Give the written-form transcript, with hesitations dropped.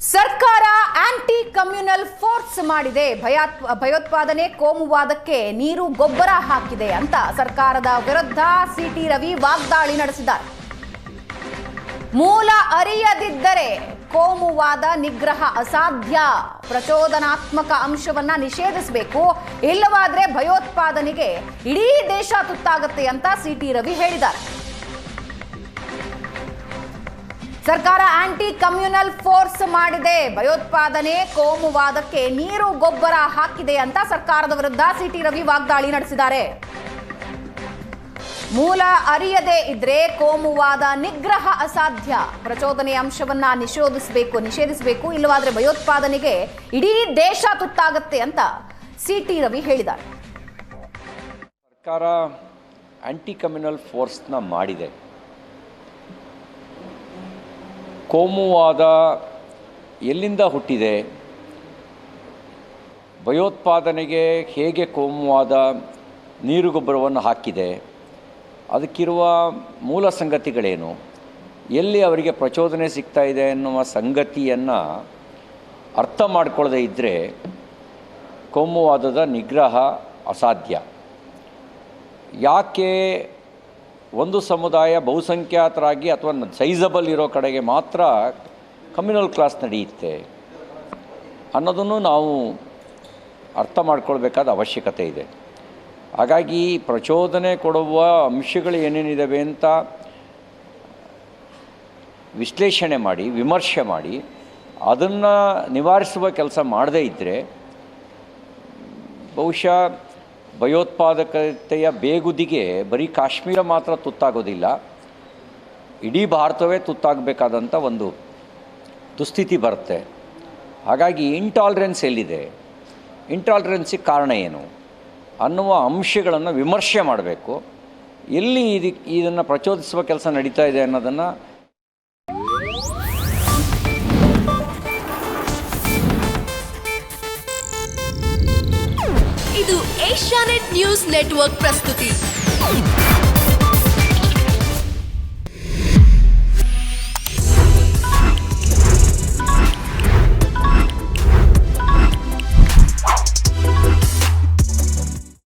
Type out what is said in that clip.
ಸರ್ಕಾರ aunty communal force ಮಾಡಿದೆ, ಭಯೋತ್ಪಾದನೆ ಕೋಮುವಾದಕ್ಕೆ ನೀರು ಗೊಬ್ಬರ ಹಾಕಿದೆ ಅಂತ ಸರ್ಕಾರದ ವಿರುದ್ಧ ಸಿಟಿ ರವಿ ವಾಗ್ದಾಳಿ ನಡೆಸಿದ್ದಾರೆ. ಮೂಲ ಅರಿಯದಿದ್ದರೆ ಕೋಮುವಾದ ನಿಗ್ರಹ ಅಸಾಧ್ಯ, ಪ್ರಚೋದನಾತ್ಮಕ ಅಂಶವನ್ನ ನಿಷೇಧಿಸಬೇಕು, ಇಲ್ಲವಾದ್ರೆ ಭಯೋತ್ಪಾದನೆಗೆ ಇಡೀ ದೇಶ ತುತ್ತಾಗುತ್ತೆ ಅಂತ ಸಿಟಿ ರವಿ ಹೇಳಿದ್ದಾರೆ. ಸರ್ಕಾರ ಆಂಟಿ ಕಮ್ಯುನಲ್ ಫೋರ್ಸ್ ಮಾಡಿದೆ, ಭಯೋತ್ಪಾದನೆ ಕೋಮುವಾದಕ್ಕೆ ನೀರು ಗೊಬ್ಬರ ಹಾಕಿದೆ ಅಂತ ಸರ್ಕಾರದ ವಿರುದ್ಧ ಸಿಟಿ ರವಿ ವಾಗ್ದಾಳಿ ನಡೆಸಿದ್ದಾರೆ. ಮೂಲ ಅರಿಯದೇ ಇದ್ರೆ ಕೋಮುವಾದ ನಿಗ್ರಹ ಅಸಾಧ್ಯ, ಪ್ರಚೋದನೆ ಅಂಶವನ್ನ ನಿಷೇಧಿಸಬೇಕು, ಇಲ್ಲವಾದ್ರೆ ಭಯೋತ್ಪಾದನೆಗೆ ಇಡೀ ದೇಶ ತುತ್ತಾಗುತ್ತೆ ಅಂತ ಸಿಟಿ ರವಿ ಹೇಳಿದ್ದಾರೆ. ಸರ್ಕಾರ ಆಂಟಿ ಕಮ್ಯುನಲ್ ಫೋರ್ಸ್ನ ಮಾಡಿದೆ. ಕೋಮುವಾದ ಎಲ್ಲಿಂದ ಹುಟ್ಟಿದೆ, ಭಯೋತ್ಪಾದನೆಗೆ ಹೇಗೆ ಕೋಮುವಾದ ನೀರುಗೊಬ್ಬರವನ್ನು ಹಾಕಿದೆ, ಅದಕ್ಕಿರುವ ಮೂಲ ಸಂಗತಿಗಳೇನು, ಎಲ್ಲಿ ಅವರಿಗೆ ಪ್ರಚೋದನೆ ಸಿಗ್ತಾ ಇದೆ ಎನ್ನುವ ಸಂಗತಿಯನ್ನು ಅರ್ಥ ಮಾಡಿಕೊಳ್ಳದೇ ಇದ್ದರೆ ಕೋಮುವಾದದ ನಿಗ್ರಹ ಅಸಾಧ್ಯ. ಯಾಕೆ ಒಂದು ಸಮುದಾಯ ಬಹುಸಂಖ್ಯಾತರಾಗಿ ಅಥವಾ ಸೈಜಬಲ್ ಇರೋ ಕಡೆಗೆ ಮಾತ್ರ ಕಮ್ಯುನಲ್ ಕ್ಲಾಸ್ ನಡೆಯುತ್ತೆ ಅನ್ನೋದನ್ನು ನಾವು ಅರ್ಥ ಮಾಡ್ಕೊಳ್ಬೇಕಾದ ಅವಶ್ಯಕತೆ ಇದೆ. ಹಾಗಾಗಿ ಪ್ರಚೋದನೆ ಕೊಡುವ ಅಂಶಗಳು ಏನೇನಿದ್ದಾವೆ ಅಂತ ವಿಶ್ಲೇಷಣೆ ಮಾಡಿ, ವಿಮರ್ಶೆ ಮಾಡಿ, ಅದನ್ನು ನಿವಾರಿಸುವ ಕೆಲಸ ಮಾಡದೇ ಇದ್ದರೆ ಬಹುಶಃ ಭಯೋತ್ಪಾದಕತೆಯ ಬೇಗುದಿಗೆ ಬರೀ ಕಾಶ್ಮೀರ ಮಾತ್ರ ತುತ್ತಾಗೋದಿಲ್ಲ, ಇಡೀ ಭಾರತವೇ ತುತ್ತಾಗಬೇಕಾದಂಥ ಒಂದು ದುಸ್ಥಿತಿ ಬರುತ್ತೆ. ಹಾಗಾಗಿ ಇಂಟಾಲರೆನ್ಸ್ ಎಲ್ಲಿದೆ, ಇಂಟಾಲರೆನ್ಸಿಗೆ ಕಾರಣ ಏನು ಅನ್ನುವ ಅಂಶಗಳನ್ನು ವಿಮರ್ಶೆ ಮಾಡಬೇಕು. ಎಲ್ಲಿ ಇದನ್ನು ಪ್ರಚೋದಿಸುವ ಕೆಲಸ ನಡೀತಾ ಇದೆ ಅನ್ನೋದನ್ನು ಇದು ಏಷ್ಯಾನೆಟ್ ನ್ಯೂಸ್ ನೆಟ್ವರ್ಕ್ ಪ್ರಸ್ತುತಿ.